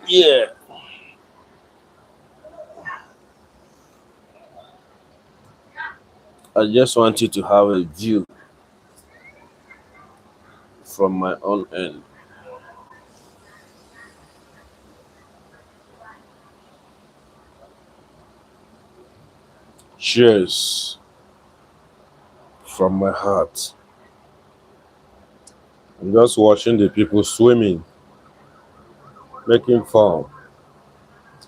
Yeah, I just want you to have a view from my own end. Cheers from my heart. I'm just watching the people swimming, making fun,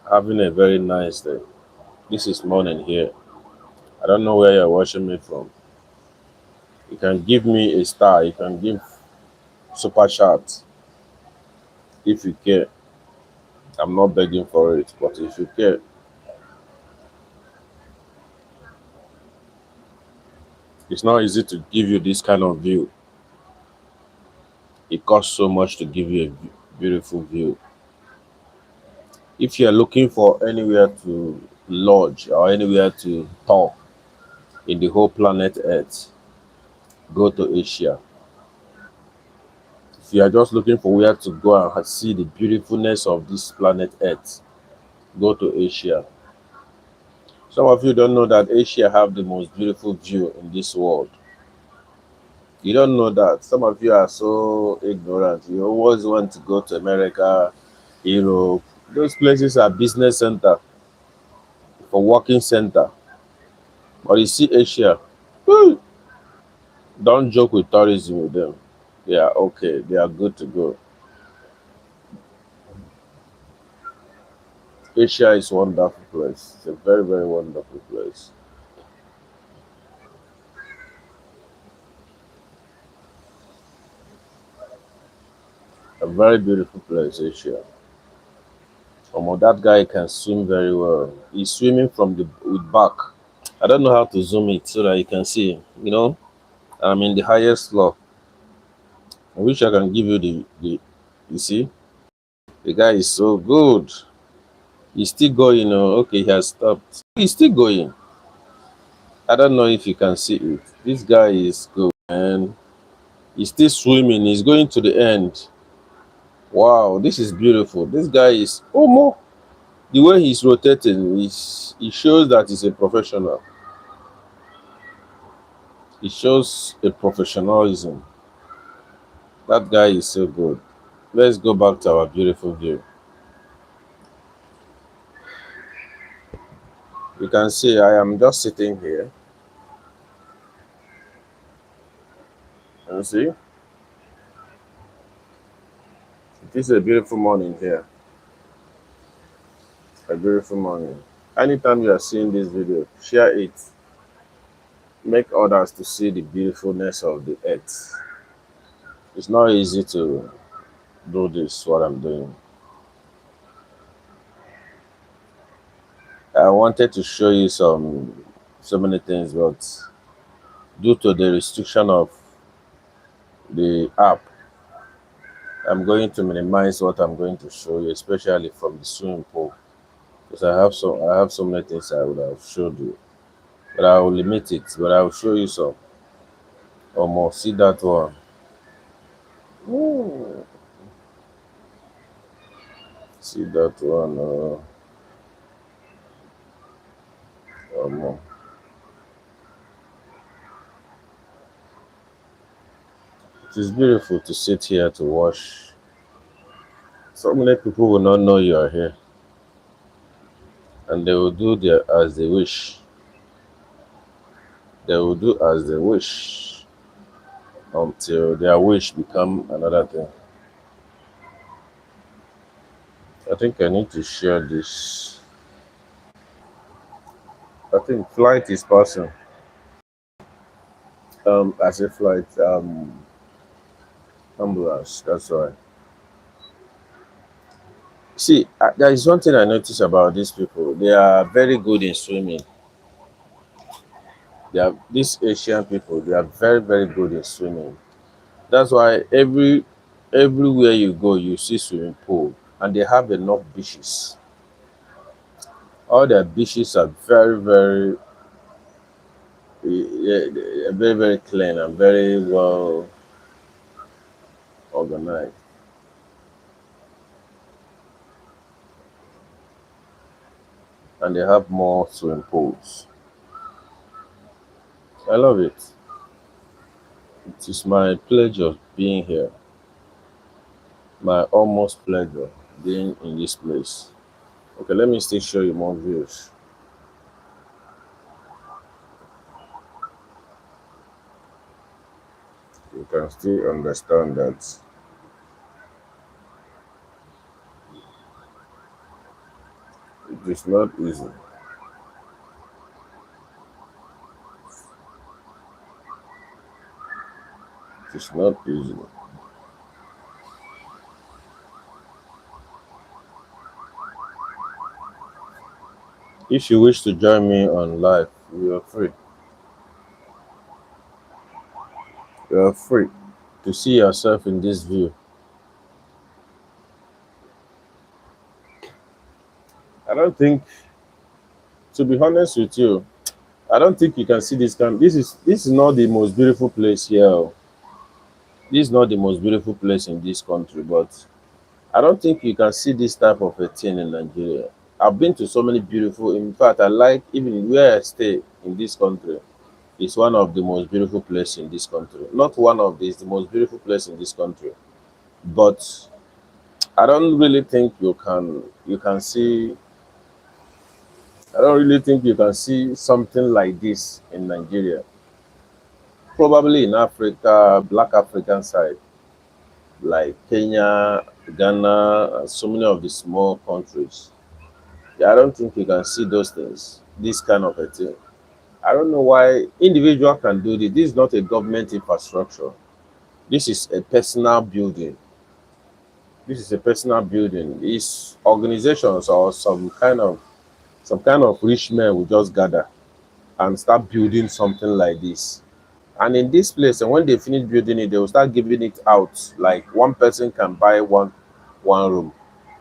having a very nice day. This is morning here. I don't know where you're watching me from. You can give me a star. You can give super chat if you care. I'm not begging for it, but if you care, it's not easy to give you this kind of view. It costs so much to give you a beautiful view. If you're looking for anywhere to lodge or anywhere to talk in the whole planet Earth, go to Asia. If you are just looking for where to go and see the beautifulness of this planet Earth, go to Asia. Some of you don't know that Asia have the most beautiful view in this world. You don't know that. Some of you are so ignorant. You always want to go to America, Europe. Those places are business center for working center. But you see Asia, whew, don't joke with tourism with them. They are okay. They are good to go. Asia is a wonderful place. It's a very, very wonderful place. A very beautiful place, Asia. That guy can swim very well. He's swimming from the with back. I don't know how to zoom it so that you can see. I'm in the highest floor. I wish I can give you the you see, the guy is so good. He's still going. Oh, okay, he has stopped. He's still going. I don't know if you can see it. This guy is good, and he's still swimming. He's going to the end. Wow, this is beautiful. This guy is almost the way he's rotating. He shows that he's a professional. It shows a professionalism. That guy is so good. Let's go back to our beautiful view. You can see I am just sitting here. You see, it is a beautiful morning here. A beautiful morning. Anytime you are seeing this video, share it. Make others to see the beautifulness of the earth. It's not easy to do this, what I'm doing. I wanted to show you so many things, but due to the restriction of the app, I'm going to minimize what I'm going to show you, especially from the swimming pool. Because I have so many things I would have showed you. But I will limit it, but I will show you some. Or more. See that one. Ooh. See that one. Or more. It is beautiful to sit here to watch. So many people will not know you are here, and they will do as they wish. They will do as they wish until their wish become another thing. I think I need to share this. I think flight is passing. As a flight, ambulance. That's why. See, there is one thing I notice about these people. They are very good in swimming. They are these Asian people. They are very, very good in swimming. That's why everywhere you go, you see swimming pool, and they have enough beaches. All their beaches are very, very, very, very clean and very well organized. and they have more swimming pools. I love it. It is my pleasure being here, my almost pleasure being in this place. Okay, let me still show you more views. You can still understand that it is not easy. It is not easy. If you wish to join me on live, you are free. You are free to see yourself in this view. I don't think, to be honest with you, I don't think you can see this kind. This is not the most beautiful place here. Oh. This is not the most beautiful place in this country, but I don't think you can see this type of a thing in Nigeria. I've been to so many beautiful. In fact, I like even where I stay in this country. It's one of the most beautiful places in this country. Not one of these, the most beautiful place in this country. But I don't really think you can see. I don't really think you can see something like this in Nigeria. Probably in Africa, Black African side, like Kenya, Ghana, and so many of the small countries. Yeah, I don't think you can see those things, this kind of a thing. I don't know why individual can do this. This is not a government infrastructure. This is a personal building. This is a personal building. These organizations or some kind of rich men will just gather and start building something like this. And in this place, and when they finish building it, they will start giving it out. Like one person can buy one room.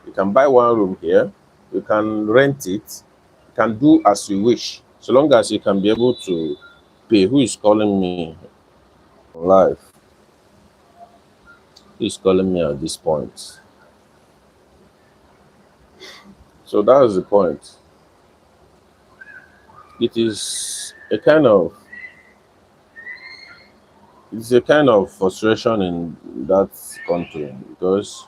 You can buy one room here. You can rent it. You can do as you wish, so long as you can be able to pay. Who is calling me live? Who is calling me at this point? So that is the point. It is a kind of it's a kind of frustration in that country because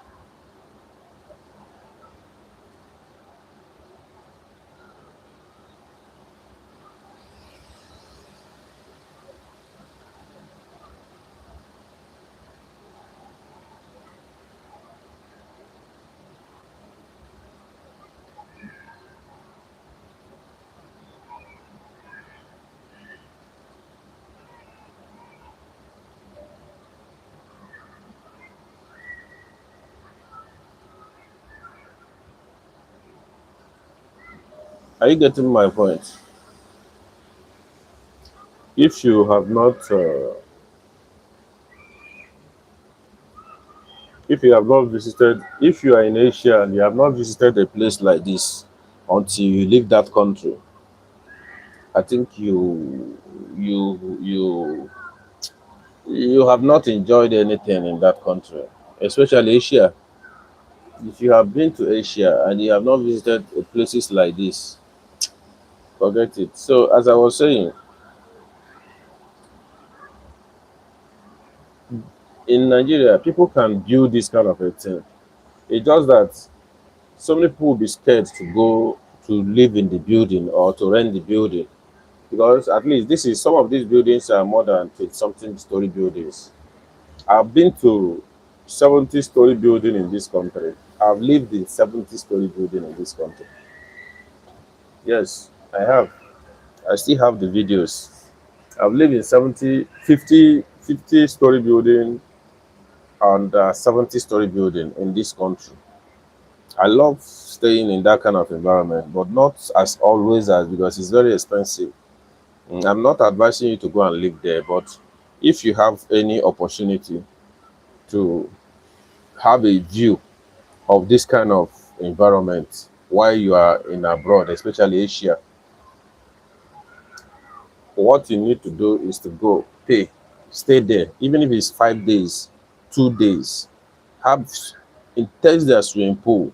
are you getting my point? If you have not, if you have not visited, if you are in Asia and you have not visited a place like this until you leave that country, I think you have not enjoyed anything in that country, especially Asia. If you have been to Asia and you have not visited places like this, forget it. So, as I was saying, in Nigeria, people can build this kind of a thing. It's just that so many people will be scared to go to live in the building or to rent the building because at least this is some of these buildings are more than 20 something story buildings. I've been to 70-story building in this country. I've lived in 70-story building in this country. Yes, I have. I still have the videos. I've lived in 50-story building and 70-story building in this country. I love staying in that kind of environment, but not as always as because it's very expensive. I'm not advising you to go and live there, but if you have any opportunity to have a view of this kind of environment while you are in abroad, especially Asia, what you need to do is to go pay, stay there, even if it's 5 days, 2 days, have test their swimming pool,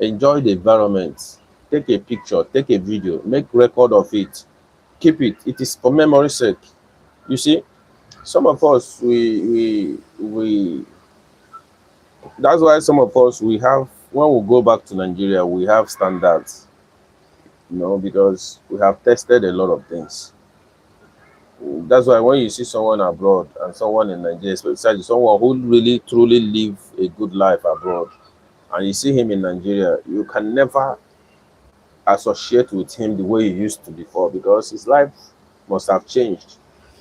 enjoy the environment, take a picture, take a video, make record of it, keep it. It is for memory sake. You see, some of us we that's why some of us we have when we go back to Nigeria we have standards, because we have tested a lot of things. That's why when you see someone abroad and someone in Nigeria, especially someone who really truly live a good life abroad, and you see him in Nigeria, you can never associate with him the way he used to before because his life must have changed.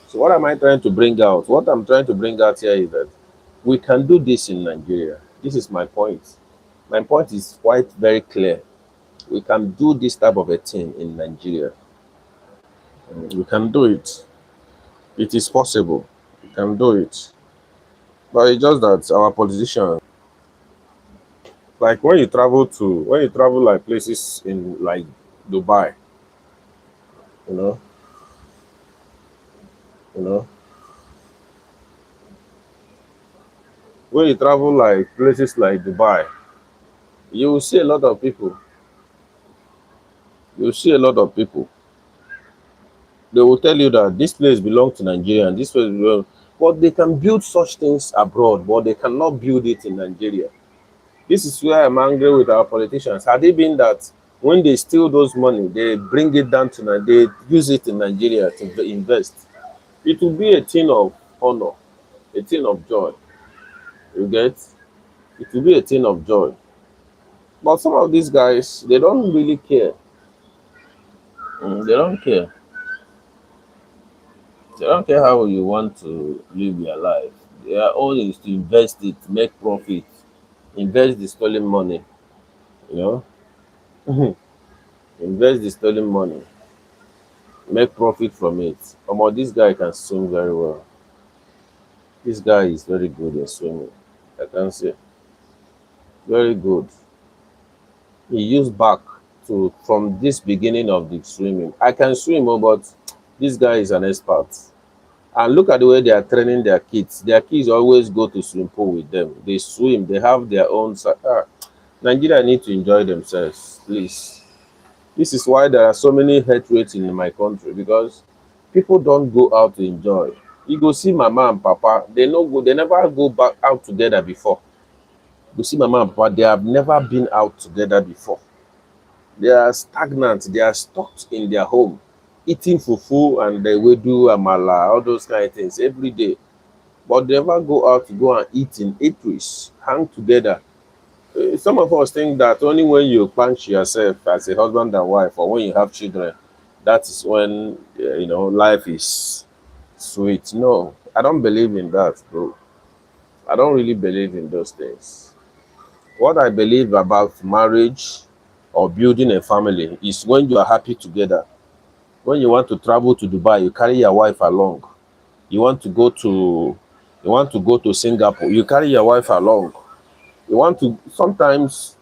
So what am I trying to bring out? What I'm trying to bring out here is that we can do this in Nigeria. This is my point. My point is quite very clear. We can do this type of a thing in Nigeria. We can do it. It is possible. We can do it. But it's just that our politicians, like when you travel like places in like Dubai, you know, you know, when you travel like places like Dubai, you will see a lot of people. You will see a lot of people. They will tell you that this place belongs to Nigeria and this place belongs, but they can build such things abroad, but they cannot build it in Nigeria. This is where I'm angry with our politicians. Had it been that when they steal those money, they bring it down to Nigeria, they use it in Nigeria to invest, it will be a thing of honor, a thing of joy. You get? It will be a thing of joy. But some of these guys, they don't really care. They don't care. They don't care how you want to live your life. Their own is to invest it, make profit, invest the stolen money. You know, invest the stolen money, make profit from it. This guy can swim very well. This guy is very good in swimming. I can say very good. He used back to from this beginning of the swimming. I can swim, but this guy is an expert. And look at the way they are training their kids. Their kids always go to swim pool with them. They swim. They have their own. Nigeria need to enjoy themselves, please. This is why there are so many hate rates in my country because people don't go out to enjoy. You go see mama and papa. They no go. They never go back out together before. You see mama and papa. They have never been out together before. They are stagnant. They are stuck in their home, eating fufu and the wedu amala, all those kind of things every day. But they never go out to go and eat in eateries, hang together. Some of us think that only when you punch yourself as a husband and wife, or when you have children, that is when life is sweet. No, I don't believe in that, bro. I don't really believe in those things. What I believe about marriage or building a family is when you are happy together. When you want to travel to Dubai, you carry your wife along. You want to go to Singapore, you carry your wife along. You want to sometimes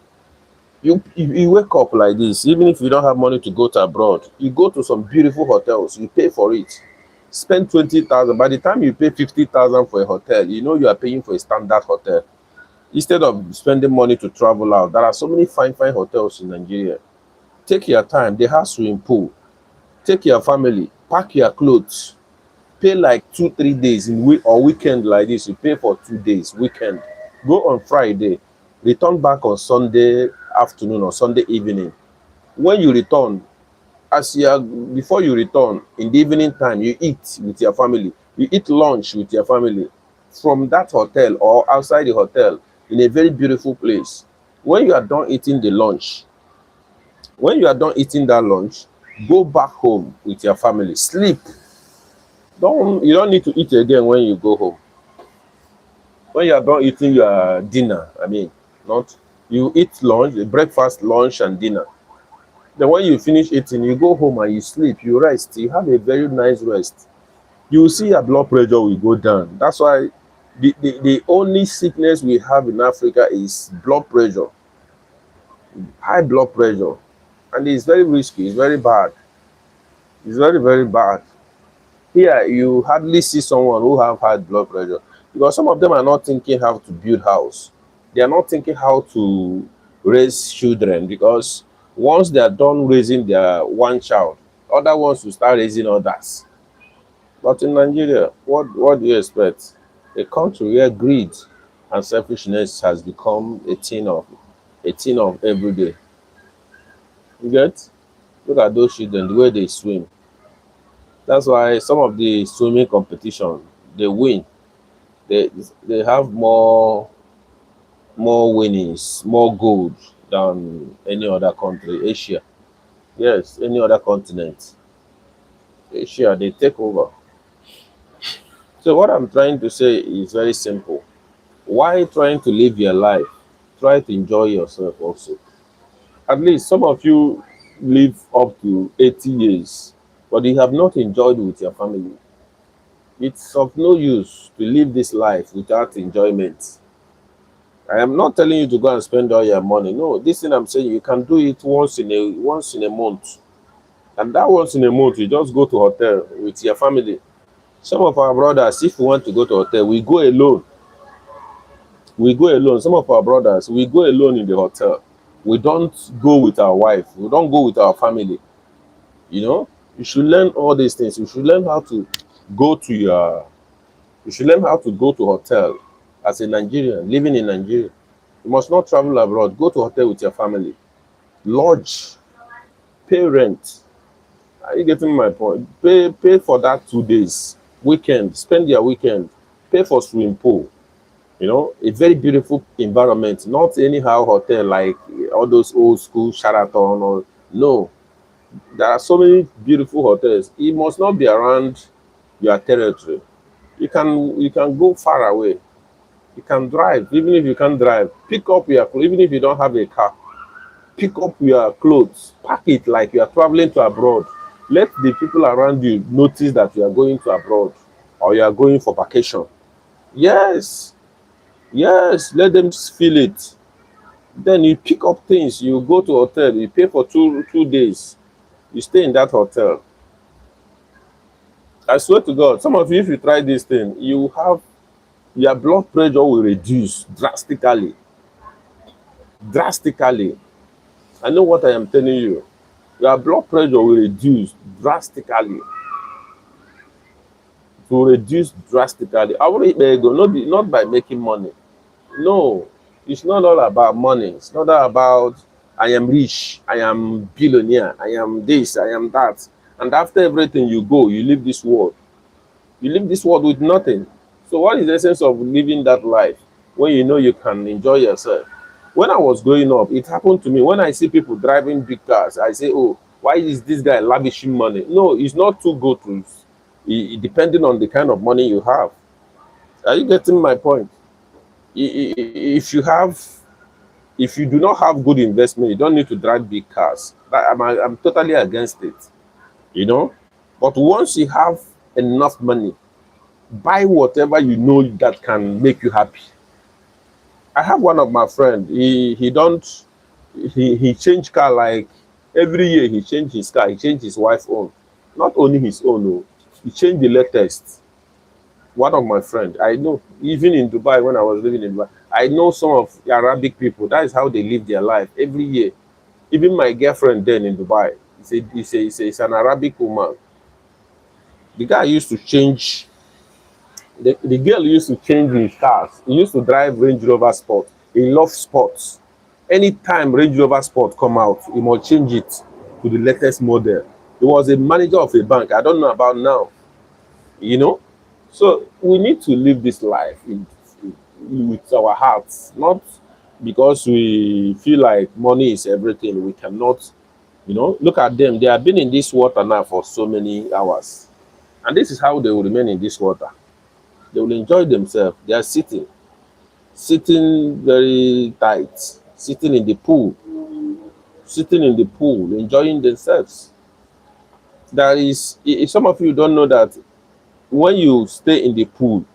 you wake up like this, even if you don't have money to go to abroad, you go to some beautiful hotels, you pay for it. Spend 20,000. By the time you pay 50,000 for a hotel, you are paying for a standard hotel. Instead of spending money to travel out, there are so many fine hotels in Nigeria. Take your time. They have swimming pool. Take your family, pack your clothes, pay like 2-3 days in week or weekend like this. You pay for 2 days weekend. Go on Friday, return back on Sunday afternoon or Sunday evening. When you return, before you return in the evening time, you eat with your family. You eat lunch with your family from that hotel or outside the hotel in a very beautiful place. When you are done eating the lunch, when you are done eating that lunch, go back home with your family. Sleep. You don't need to eat again when you go home. When you are done eating your dinner, not you eat lunch, breakfast, lunch, and dinner. Then when you finish eating, you go home and you sleep, you rest, you have a very nice rest. You will see your blood pressure will go down. That's why the only sickness we have in Africa is blood pressure, high blood pressure. And it's very risky, it's very bad. It's very, very bad. Here, you hardly see someone who have high blood pressure because some of them are not thinking how to build house. They are not thinking how to raise children because Once they are done raising their one child, other ones will start raising others. But in Nigeria, what do you expect? A country where greed and selfishness has become a thing of every day. You get? Look at those children, the way they swim. That's why some of the swimming competition they win. They they have more winnings, more gold than any other country. Asia, yes, any other continent. Asia, they take over. So what I'm trying to say is very simple. Why trying to live your life? Try to enjoy yourself also. At least some of you live up to 80 years, but you have not enjoyed with your family. It's of no use to live this life without enjoyment. I am not telling you to go and spend all your money. No, this thing I'm saying you can do it once in a month. And that once in a month you just go to hotel with your family. Some of our brothers, if we want to go to hotel, we go alone. We go alone. Some of our brothers, we go alone in the hotel. We don't go with our wife. We don't go with our family. You know, you should learn all these things. You should learn how to go to your. You should learn how to go to hotel as a Nigerian living in Nigeria. You must not travel abroad. Go to hotel with your family. Lodge, pay rent. Are you getting my point? Pay for that 2 days weekend. Spend your weekend. Pay for swimming pool. A very beautiful environment, not anyhow hotel like all those old school Sheraton or no. There are so many beautiful hotels. It must not be around your territory. You can go far away. You can drive, even if you can't drive. Pick up your clothes, even if you don't have a car. Pick up your clothes, pack it like you are traveling to abroad. Let the people around you notice that you are going to abroad or you are going for vacation. Yes, yes, let them feel it. Then you pick up things, you go to hotel, you pay for two days, you stay in that hotel. I swear to God, some of you, if you try this thing, your blood pressure will reduce drastically. Drastically. I know what I am telling you. Your blood pressure will reduce drastically. It will reduce drastically. I will go not by making money. No, it's not all about money. It's not all about I am rich, I am billionaire, I am this, I am that. And after everything you go, you leave this world. You leave this world with nothing. So what is the essence of living that life when you know you can enjoy yourself? When I was growing up, it happened to me. When I see people driving big cars, I say, oh, why is this guy lavishing money? No, it's not too good to depending on the kind of money you have. Are you getting my point? If you have if you do not have good investment, you don't need to drive big cars. I'm totally against it, you know. But once you have enough money, buy whatever you know that can make you happy. I have one of my friend. He changed car like every year. He changed his car. He changed his wife's own, not only his own. Oh, he changed the latest. One of my friend I know, even in Dubai when I was living in Dubai, I know some of the Arabic people. That is how they live their life every year. Even my girlfriend then in Dubai, he's an Arabic woman. The guy used to change. The girl used to change his cars. He used to drive Range Rover Sport. He loves sports. Anytime Range Rover Sport come out, he must change it to the latest model. He was a manager of a bank. I don't know about now. You know, so we need to live this life with our hearts, not because we feel like money is everything. We cannot, look at them. They have been in this water now for so many hours, and this is how they will remain in this water. They will enjoy themselves. They are sitting very tight, sitting in the pool, enjoying themselves. There is, if some of you don't know that when you stay in the pool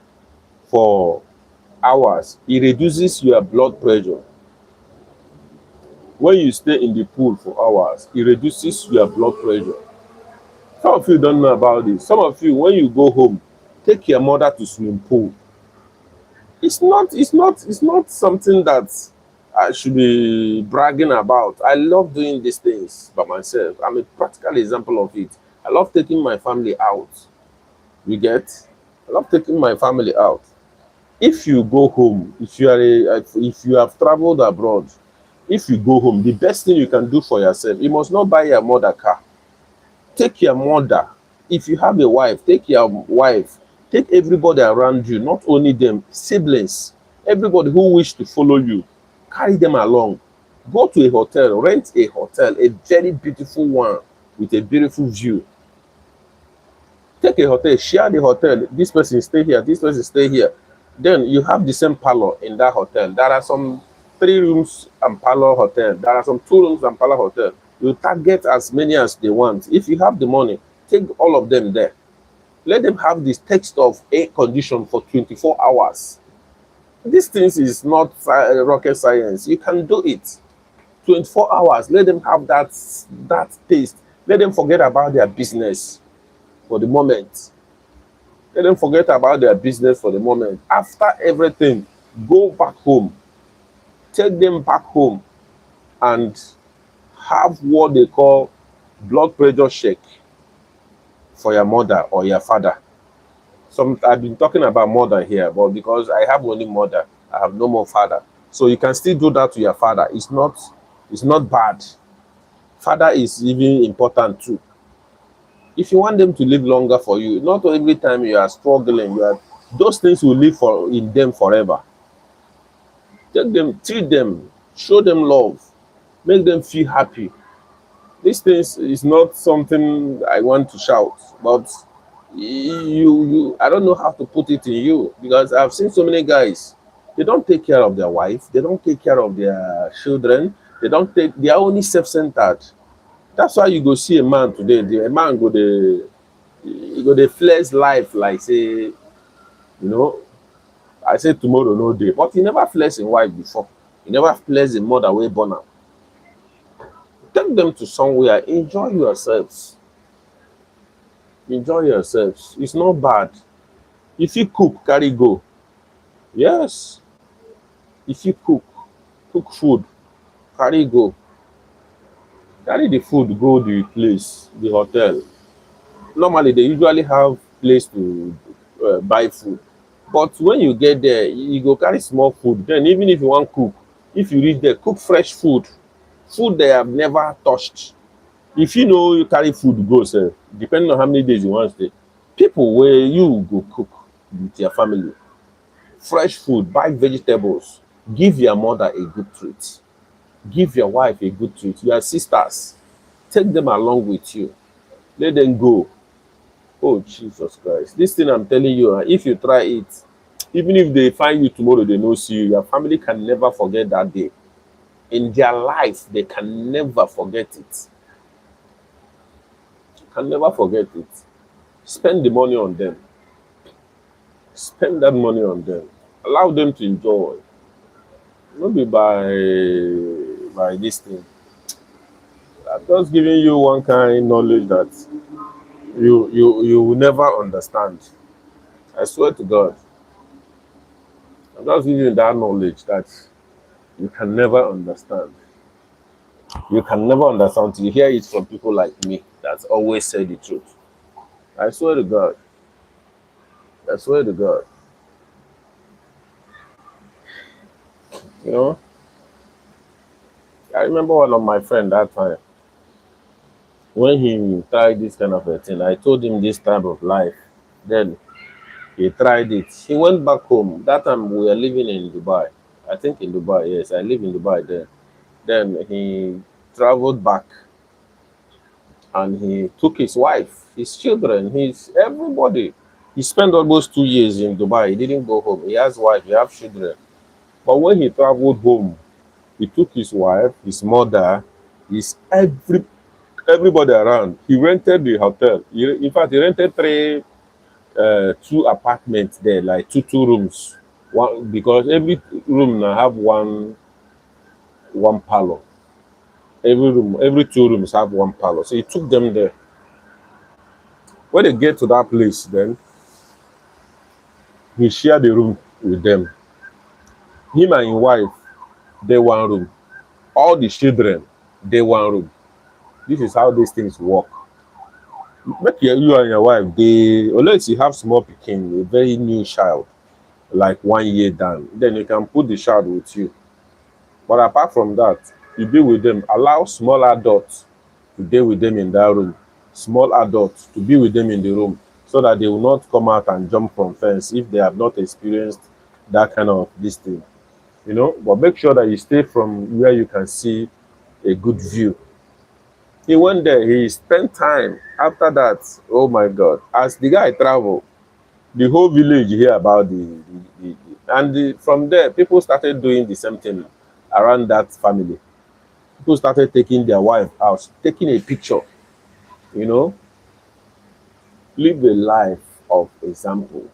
for hours, it reduces your blood pressure. When you stay in the pool for hours, it reduces your blood pressure. Some of you don't know about this. Some of you, when you go home, take your mother to swimming pool. It's not something that I should be bragging about. I love doing these things by myself. I'm a practical example of it. I love taking my family out. You get? I love taking my family out. If you go home, if you have traveled abroad, if you go home, the best thing you can do for yourself, you must not buy your mother car. Take your mother. If you have a wife, take your wife. Take everybody around you, not only them, siblings, everybody who wish to follow you. Carry them along. Go to a hotel, rent a hotel, a very beautiful one with a beautiful view. Take a hotel, share the hotel. This person stay here, this person stay here. Then you have the same parlor in that hotel. There are some 3 rooms and parlor hotel. There are some 2 rooms and parlor hotel. You target as many as they want. If you have the money, take all of them there. Let them have this text of air condition for 24 hours. These things is not rocket science. You can do it. 24 hours. Let them have that taste. Let them forget about their business for the moment. Let them forget about their business for the moment. After everything, go back home. Take them back home and have what they call blood pressure check for your mother or your father. I've been talking about mother here, but because I have only mother, I have no more father. So you can still do that to your father. It's not bad. Father is even important too. If you want them to live longer for you, not every time you are struggling, those things will live in them forever. Take them, treat them, show them love, make them feel happy. These things is not something I want to shout, but I don't know how to put it in you, because I've seen so many guys. They don't take care of their wife. They don't take care of their children. They are only self-centered. That's why you go see a man today. A man go dey flex life like say, know, I say tomorrow no day. But he never flex him wife before. He never flex him mother wey born am. Take them to somewhere. Enjoy yourselves. Enjoy yourselves. It's not bad. If you cook, carry go. Yes. If you cook food, carry go. Carry the food go the place, the hotel. Normally, they usually have place to buy food. But when you get there, you go carry small food. Then even if you want cook, if you reach there, cook fresh food they have never touched. If you know you carry food go, sir, depending on how many days you want to stay, people where you go cook with your family, fresh food, buy vegetables, give your mother a good treat, give your wife a good treat, your sisters, take them along with you, let them go. Oh, Jesus Christ. This thing I'm telling you, if you try it, even if they find you tomorrow, they no see you, your family can never forget that day. In their life, they can never forget it. Can never forget it. Spend the money on them. Spend that money on them. Allow them to enjoy. Not be by this thing. I'm just giving you one kind of knowledge that you will never understand. I swear to God. I'm just giving you that knowledge that you can never understand. You can never understand until you hear it from people like me that always say the truth. I swear to God. I swear to God. You know, I remember one of my friend that time when he tried this kind of a thing. I told him this type of life. Then he tried it. He went back home. That time we were living in Dubai. I think in Dubai, yes. I live in Dubai there. Then he traveled back and he took his wife, his children, his everybody. He spent almost 2 years in Dubai. He didn't go home. He has wife, he has children. But when he traveled home, he took his wife, his mother, his everybody around. He rented the hotel. In fact, he rented 2 apartments there, like two rooms. One because every room now have one parlor. Every 2 rooms have one parlor. So he took them there. When they get to that place, then he shared the room with them. Him and his wife. Day one room. All the children, day one room. This is how these things work. Make you and your wife, they unless you have small pikin, a very new child, like 1 year down, then you can put the child with you. But apart from that, you be with them. Allow small adults to be with them in that room. Small adults to be with them in the room so that they will not come out and jump from fence if they have not experienced that kind of this thing. You know, but make sure that you stay from where you can see a good view. He went there, he spent time. After that, oh my God, as the guy traveled, the whole village hear about from there, people started doing the same thing around that family. People started taking their wife out, taking a picture, you know, live a life of example,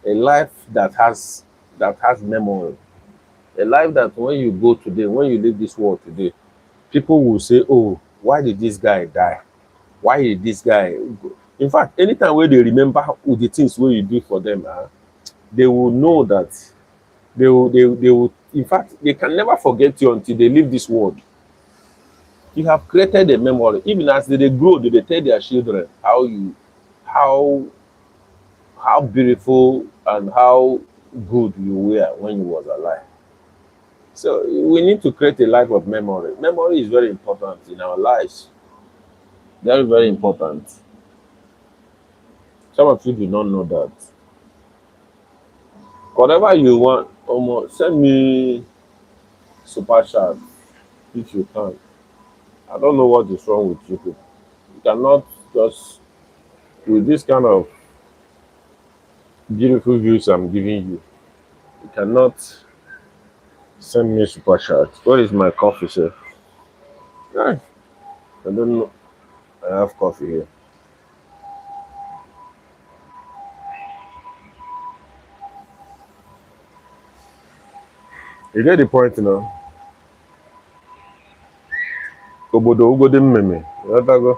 a life that has memory, a life that when you go today, when you leave this world today, people will say, "Oh, why did this guy die? Why did this guy go?" In fact, anytime when they remember the things wey you do for them, they will know that they will. In fact, they can never forget you until they leave this world. You have created a memory. Even as they grow, they tell their children how how beautiful and how good you were when you was alive. So we need to create a life of memory. Memory is very important in our lives. Very, very important. Some of you do not know that. Whatever you want, almost send me super chat if you can. I don't know what is wrong with you people. You cannot just with this kind of beautiful views I'm giving you. You cannot send me super chat. What is my coffee, sir? I don't know. I have coffee here. You get the point now. Obodo ugodi mmemme. Ịghọtago?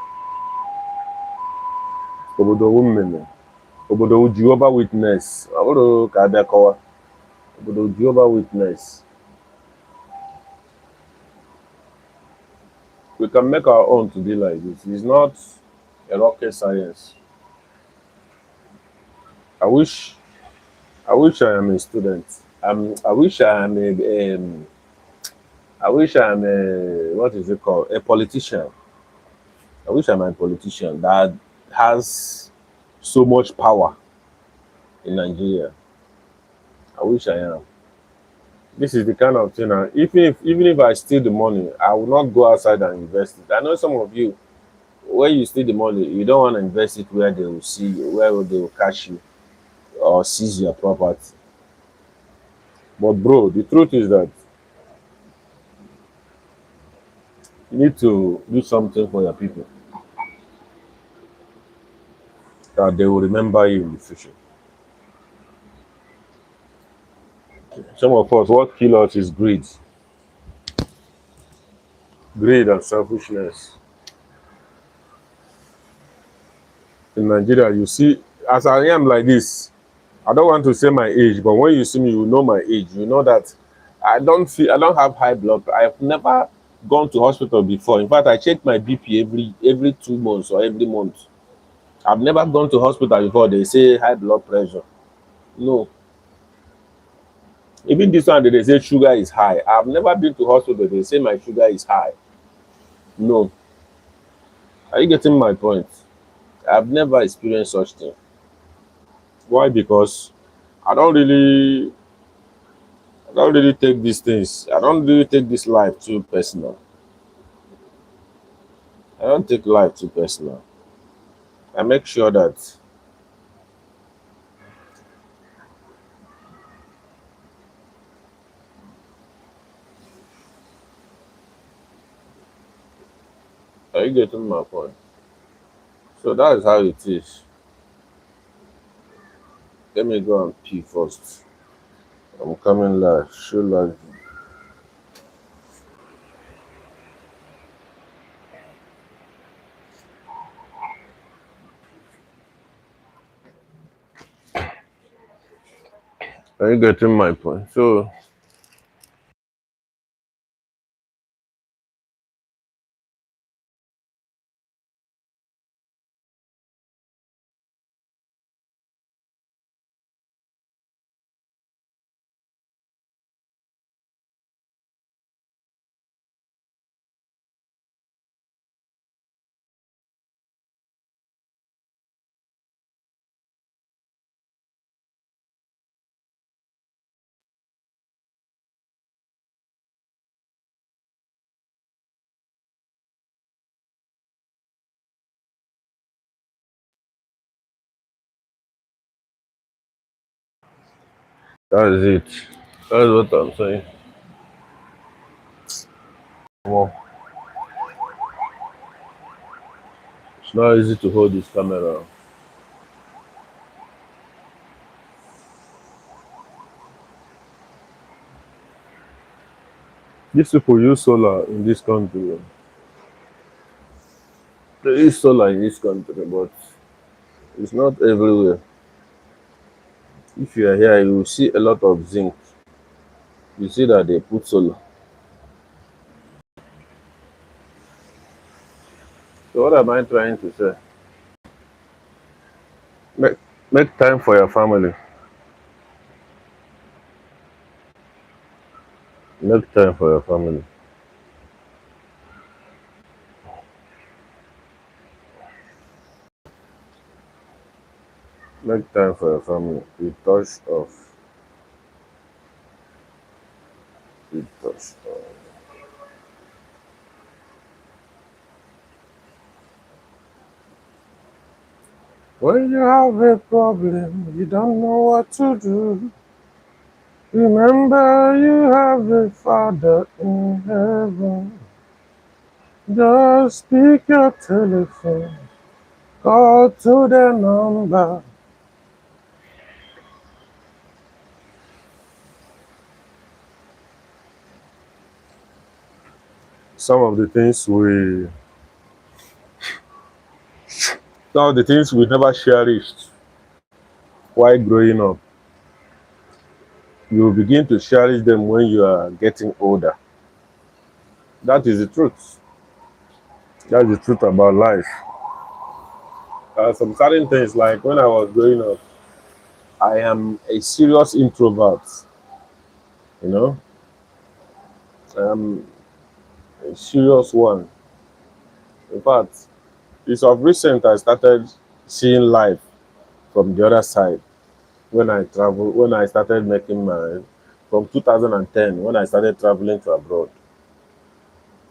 Obodo owu mmemme. Obodo wu Jehovah Witness. Ọ bụrụ ka abịa kọwa. Obodo Jehovah Witness. We can make our own to be like this. It's not a rocket science. I wish I am a student. I wish I am a what is it called? A politician. I wish I'm a politician that has so much power in Nigeria. I wish I am. This is the kind of thing. Even if I steal the money, I will not go outside and invest it. I know some of you, when you steal the money, you don't want to invest it where they will see you, where they will catch you or seize your property. But bro, the truth is that you need to do something for your people that they will remember you in the future. Some of us, what kills us is greed and selfishness. In Nigeria, you see, as I am like this, I don't want to say my age, but when you see me, you know my age. You know that I don't have high blood. I've never gone to hospital before. In fact, I check my BP every 2 months or every month. I've never gone to hospital before. They say high blood pressure. No. Even this one, they say sugar is high. I've never been to hospital. They say my sugar is high. No. Are you getting my point? I've never experienced such thing. Why? Because I don't really I don't really take these things. I don't really take this life too personal. I don't take life too personal. I make sure that are you getting my point? So that is how it is. Let me go and pee first. I'm coming live. Show live. Are you getting my point? So That is it. That's what I'm saying. Well, it's not easy to hold this camera. These people use solar in this country. They use solar in this country, but it's not everywhere. If you are here, you will see a lot of zinc. You see that they put solar. So what am I trying to say? Make, make time for your family. Make time for your family. Make time for your family. We touch off. We touch off. When you have a problem, you don't know what to do. Remember, you have a father in heaven. Just pick your telephone, call to the number. Some of the things we, some of the things we never cherished while growing up, you will begin to cherish them when you are getting older. That is the truth. That's the truth about life. Some certain things, like when I was growing up, I am a serious introvert. You know, I'm a serious one. In fact, it's of recent I started seeing life from the other side when I travel. When I started making my from 2010 when I started traveling to abroad.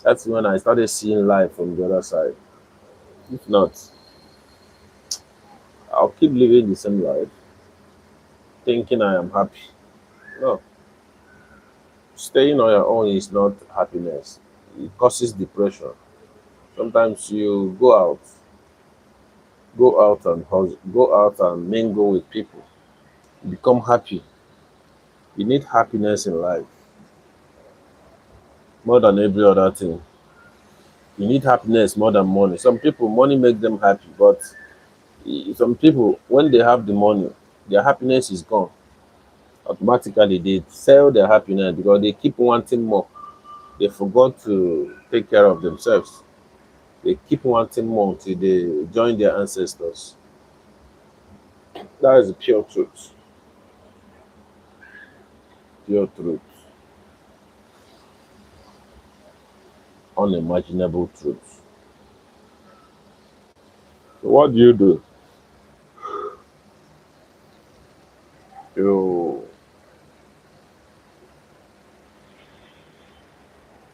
That's when I started seeing life from the other side. If not, I'll keep living the same life, thinking I am happy. No, staying on your own is not happiness. It causes depression. Sometimes you go out and mingle with people, become happy. You need happiness in life more than every other thing. You need happiness more than money. Some people, money make them happy, but some people, when they have the money, their happiness is gone. Automatically, they sell their happiness because they keep wanting more. They forgot to take care of themselves. They keep wanting more till they join their ancestors. That is the pure truth. Pure truth. Unimaginable truth. So what do? You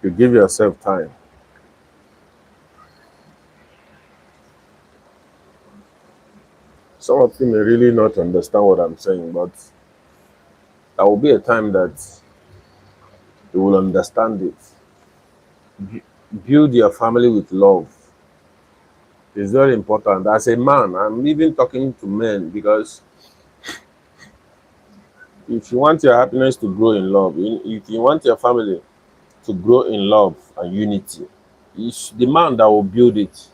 you give yourself time. Some of you may really not understand what I'm saying, but there will be a time that you will understand it. Build your family with love. It's very important. As a man, I'm even talking to men because if you want your happiness to grow in love, if you want your family to grow in love and unity, it's the man that will build it.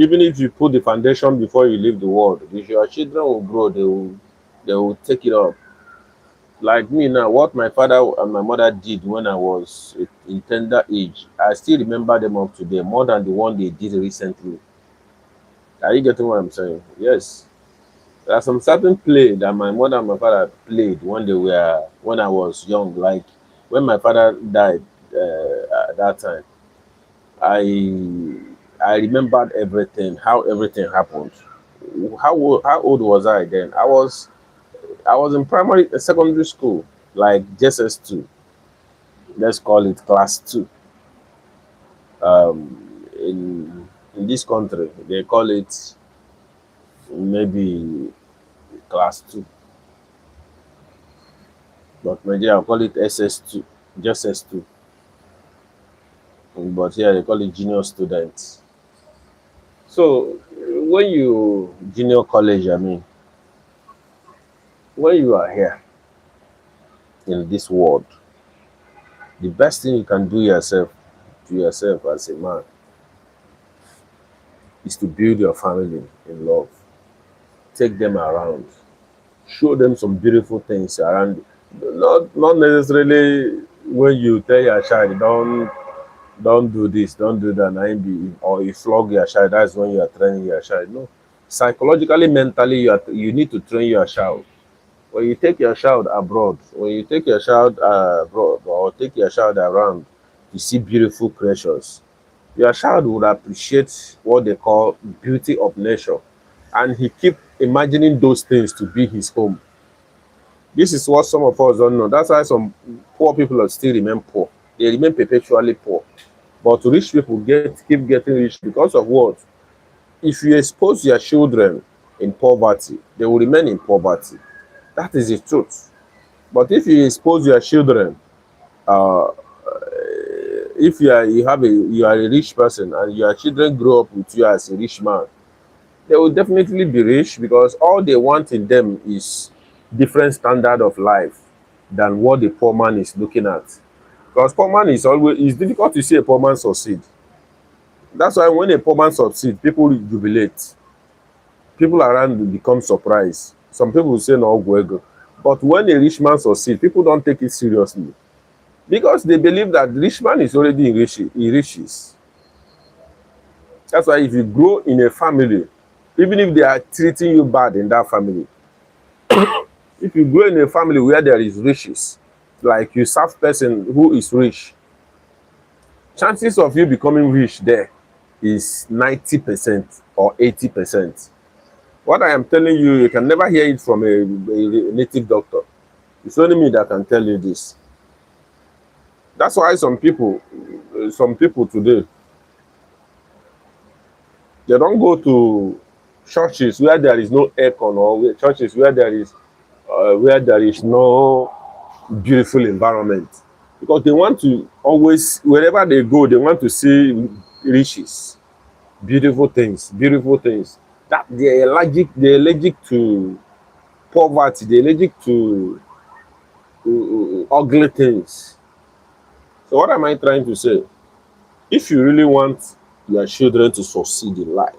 Even if you put the foundation before you leave the world, if your children will grow, they will take it up. Like me now, what my father and my mother did when I was in tender age, I still remember them up today more than the one they did recently. Are you getting what I'm saying? Yes. There are some certain play that my mother and my father played when I was young. Like when my father died at that time, I remembered everything, how everything happened. How old was I then? I was in primary secondary school, like JSS2. Let's call it class two. In this country, they call it maybe class two. But Nigeria call it SS2, just S2. But here they call it junior students. So when you junior college, I mean, when you are here in this world, the best thing you can do yourself to yourself as a man is to build your family in love. Take them around. Show them some beautiful things around. Not necessarily when you tell your child don't do this, don't do that, and be or you flog your child. That's when you are training your child. No, psychologically, mentally, you need to train your child. When you take your child abroad, when you take your child abroad or take your child around to see beautiful creatures, your child would appreciate what they call beauty of nature, and he keep imagining those things to be his home. This is what some of us don't know. That's why some poor people still remain poor. They remain perpetually poor. But rich people keep getting rich because of what? If you expose your children in poverty, they will remain in poverty. That is the truth. But if you expose your children, uh, if you are a rich person and your children grow up with you as a rich man, they will definitely be rich because all they want in them is different standard of life than what the poor man is looking at. Because poor man is always it's difficult to see a poor man succeed. That's why when a poor man succeed, people jubilate. People around will become surprised. Some people will say no go. But when a rich man succeed, people don't take it seriously. Because they believe that the rich man is already in riches. That's why if you grow in a family, even if they are treating you bad in that family, if you grow in a family where there is riches, like you serve person who is rich, chances of you becoming rich there is 90% or 80%. What I am telling you, you can never hear it from a native doctor. It's only me that can tell you this. That's why some people today, they don't go to churches where there is no aircon or churches where there is no beautiful environment, because they want to always wherever they go they want to see riches, beautiful things. That they're allergic to poverty, they're allergic to ugly things. So what am I trying to say? If you really want your children to succeed in life,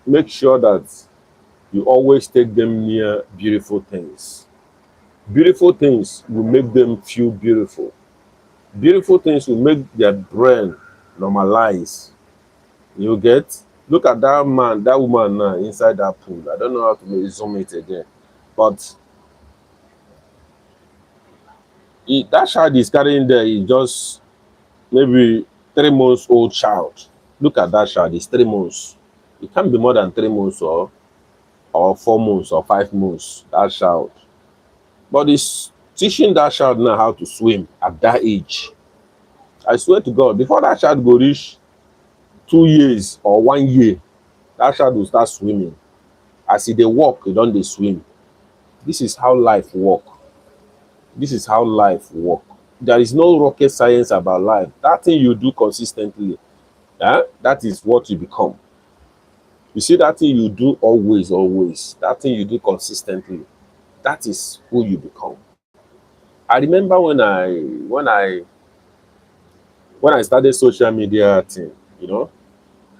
make sure that you always take them near beautiful things. Beautiful things will make them feel beautiful. Beautiful things will make their brain normalize. You get? Look at that man, that woman now inside that pool. I don't know how to zoom it again. But that child is carrying there is just maybe 3 months old child. Look at that child, it's 3 months. It can't be more than 3 months or 4 months or 5 months, that child. But it's teaching that child now how to swim at that age. I swear to God, before that child go reach 2 years or 1 year, that child will start swimming. As e dey walk, e don dey swim. This is how life work. This is how life work. There is no rocket science about life. That thing you do consistently, that is what you become. You see that thing you do always, that thing you do consistently, that is who you become. I remember when I started social media thing, you know,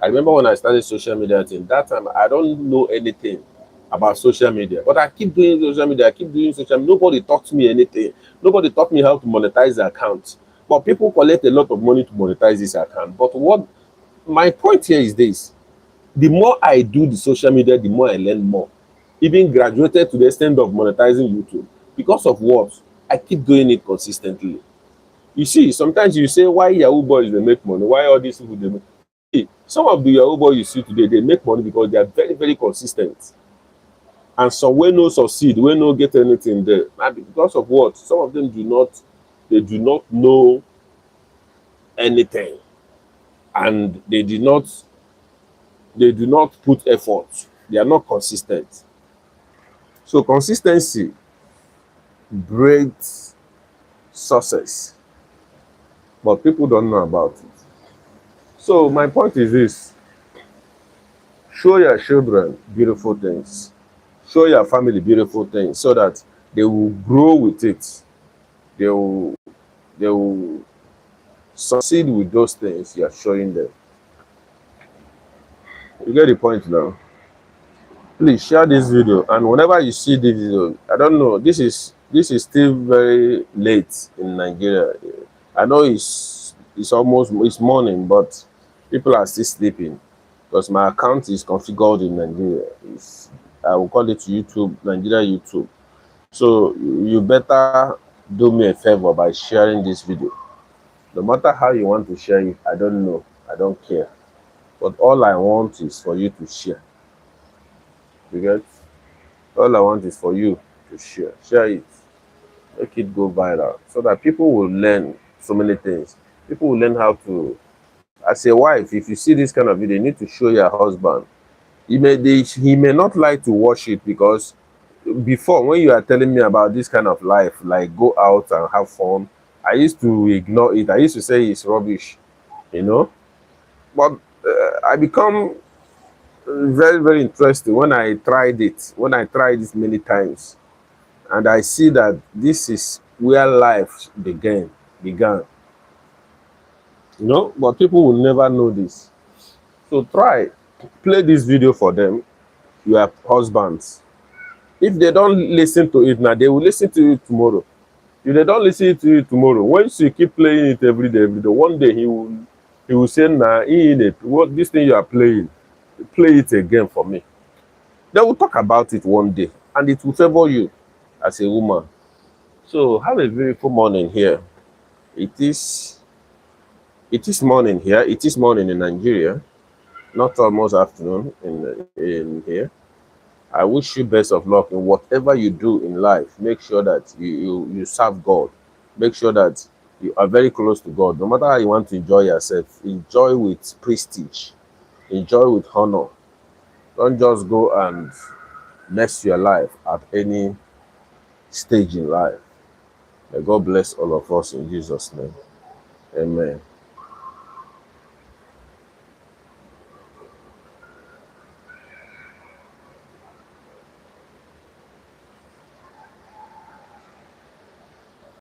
I remember when I started social media thing, that time I don't know anything about social media. But I keep doing social media, I keep doing social media. Nobody taught me anything. Nobody taught me how to monetize the account. But people collect a lot of money to monetize this account. But what my point here is this: the more I do the social media, the more I learn more. Even graduated to the extent of monetizing YouTube. Because of what? I keep doing it consistently. You see, sometimes you say, why Yahoo boys they make money? Why all these people they make? See, some of the Yahoo boys you see today, they make money because they are very, very consistent. And some will no succeed, will no get anything there. And because of what? Some of them they do not know anything. And they do not put effort. They are not consistent. So consistency great success, but people don't know about it. So my point is this: show your children beautiful things, show your family beautiful things, so that they will grow with it. They will succeed with those things you are showing them. You get the point now? Please share this video, and whenever you see this video, I don't know, this is still very late in Nigeria. I know it's morning, but people are still sleeping because my account is configured in Nigeria. I will call it YouTube, Nigeria YouTube. So you better do me a favor by sharing this video. No matter how you want to share it, I don't know, I don't care, but all I want is for you to share. You get? All I want is for you to share it, make it go viral, so that people will learn so many things. People will learn how to, as a wife, if you see this kind of video, you need to show your husband. He may not like to watch it, because before, when you are telling me about this kind of life, like go out and have fun, I used to ignore it. I used to say it's rubbish, you know. But I become very, very interested when I tried it. When I tried it many times, and I see that this is where life began. But people will never know this. So try, play this video for them, your husbands. If they don't listen to it now, they will listen to it tomorrow. If they don't listen to it tomorrow, once you keep playing it every day, one day he will say, nah, what this thing you are playing, play it again for me. They will talk about it one day, and it will favor you as a woman. So have a beautiful morning here. It is morning here. It is morning in Nigeria, not almost afternoon in here. I wish you best of luck in whatever you do in life. Make sure that you serve God. Make sure that you are very close to God. No matter how you want to enjoy yourself, enjoy with prestige, enjoy with honor. Don't just go and mess your life at any stage in life. May God bless all of us in Jesus' name. Amen.